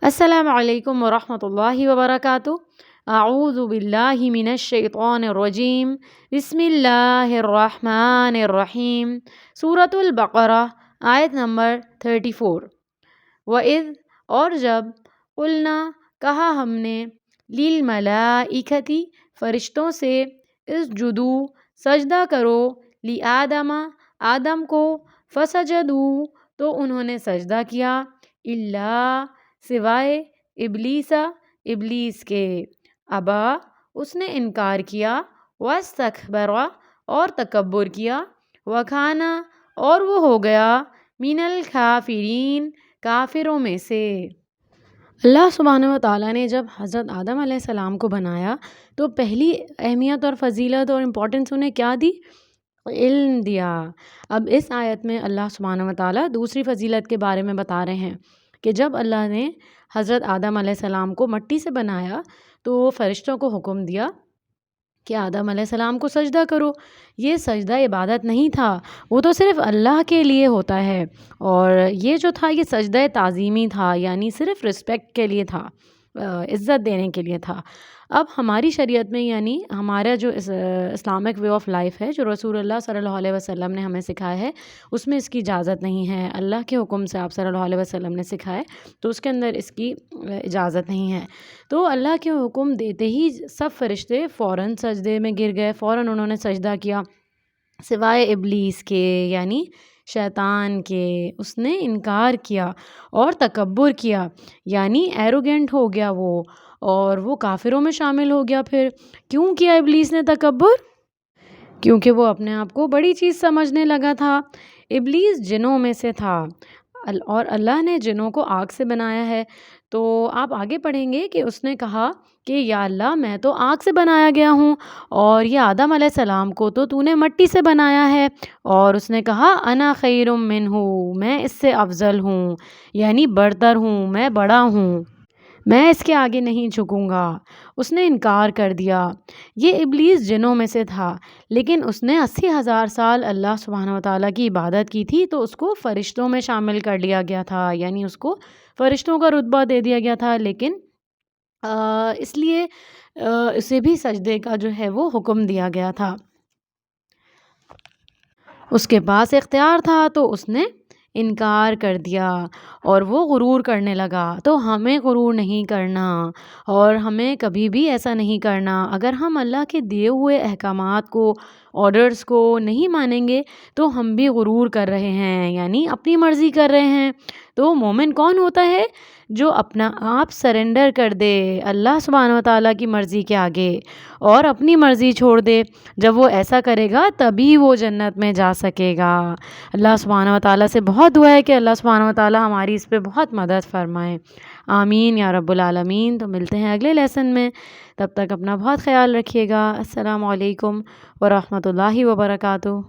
السلام علیکم ورحمۃ اللہ وبرکاتہ۔ اعوذ باللہ من الشیطان الرجیم، بسم اللہ الرحمن الرحیم۔ سورۃ البقرہ، آیت نمبر 34۔ وَإِذْ، اور جب، قُلْنَا، کہا ہم نے، لِلْمَلَائِکَةِ، فرشتوں سے، اسجدوا، سجدہ کرو، لِآدَمَ، آدم کو، فسجدوا، تو انہوں نے سجدہ کیا، الا، سوائے، ابلیسا، ابلیس کے، ابا، اس نے انکار کیا، واستکبر، اور تکبر کیا، وکان، اور وہ ہو گیا، من الکافرین، کافروں میں سے۔ اللہ سبحانہ و تعالیٰ نے جب حضرت آدم علیہ السلام کو بنایا تو پہلی اہمیت اور فضیلت اور امپورٹنس انہیں کیا دی؟ علم دیا۔ اب اس آیت میں اللہ سبحانہ و تعالیٰ دوسری فضیلت کے بارے میں بتا رہے ہیں کہ جب اللہ نے حضرت آدم علیہ السلام کو مٹی سے بنایا تو فرشتوں کو حکم دیا کہ آدم علیہ السلام کو سجدہ کرو۔ یہ سجدہ عبادت نہیں تھا، وہ تو صرف اللہ کے لیے ہوتا ہے، اور یہ جو تھا یہ سجدہ تعظیمی تھا، یعنی صرف رسپیکٹ کے لیے تھا، عزت دینے کے لیے تھا۔ اب ہماری شریعت میں، یعنی ہمارا جو اسلامک وے آف لائف ہے، جو رسول اللہ صلی اللہ علیہ وسلم نے ہمیں سکھایا ہے، اس میں اس کی اجازت نہیں ہے۔ اللہ کے حکم سے آپ صلی اللہ علیہ وسلم نے سکھایا تو اس کے اندر اس کی اجازت نہیں ہے۔ تو اللہ کے حکم دیتے ہی سب فرشتے فوراً سجدے میں گر گئے، فوراً انہوں نے سجدہ کیا، سوائے ابلیس کے، یعنی شیطان کے۔ اس نے انکار کیا اور تکبر کیا، یعنی ایروگینٹ ہو گیا وہ، اور وہ کافروں میں شامل ہو گیا۔ پھر کیوں کیا ابلیس نے تکبر؟ کیونکہ وہ اپنے آپ کو بڑی چیز سمجھنے لگا تھا۔ ابلیس جنوں میں سے تھا اور اللہ نے جنوں کو آگ سے بنایا ہے۔ تو آپ آگے پڑھیں گے کہ اس نے کہا کہ یا اللہ، میں تو آگ سے بنایا گیا ہوں، اور یہ آدم علیہ السلام کو تو نے مٹی سے بنایا ہے۔ اور اس نے کہا انا خیر منہ، میں اس سے افضل ہوں، یعنی برتر ہوں، میں بڑا ہوں، میں اس کے آگے نہیں جھکوں گا۔ اس نے انکار کر دیا۔ یہ ابلیس جنوں میں سے تھا، لیکن اس نے 80,000 سال اللہ سبحانہ و تعالیٰ کی عبادت کی تھی، تو اس کو فرشتوں میں شامل کر لیا گیا تھا، یعنی اس کو فرشتوں کا رتبہ دے دیا گیا تھا۔ لیکن اس لیے اسے بھی سجدے کا جو ہے وہ حکم دیا گیا تھا۔ اس کے پاس اختیار تھا تو اس نے انکار کر دیا اور وہ غرور کرنے لگا۔ تو ہمیں غرور نہیں کرنا، اور ہمیں کبھی بھی ایسا نہیں کرنا۔ اگر ہم اللہ کے دیے ہوئے احکامات کو، آرڈرز کو نہیں مانیں گے تو ہم بھی غرور کر رہے ہیں، یعنی اپنی مرضی کر رہے ہیں۔ تو مومن کون ہوتا ہے؟ جو اپنا آپ سرنڈر کر دے اللہ سبحانہ و تعالیٰ کی مرضی کے آگے اور اپنی مرضی چھوڑ دے۔ جب وہ ایسا کرے گا تبھی وہ جنت میں جا سکے گا۔ اللہ سبحانہ و تعالیٰ سے بہت دعا ہے کہ اللہ سبحانہ و تعالیٰ ہماری اس پہ بہت مدد فرمائے، آمین یا رب العالمین۔ تو ملتے ہیں اگلے لیسن میں، تب تک اپنا بہت خیال رکھیے گا۔ السلام علیکم ورحمۃ اللہ وبرکاتہ۔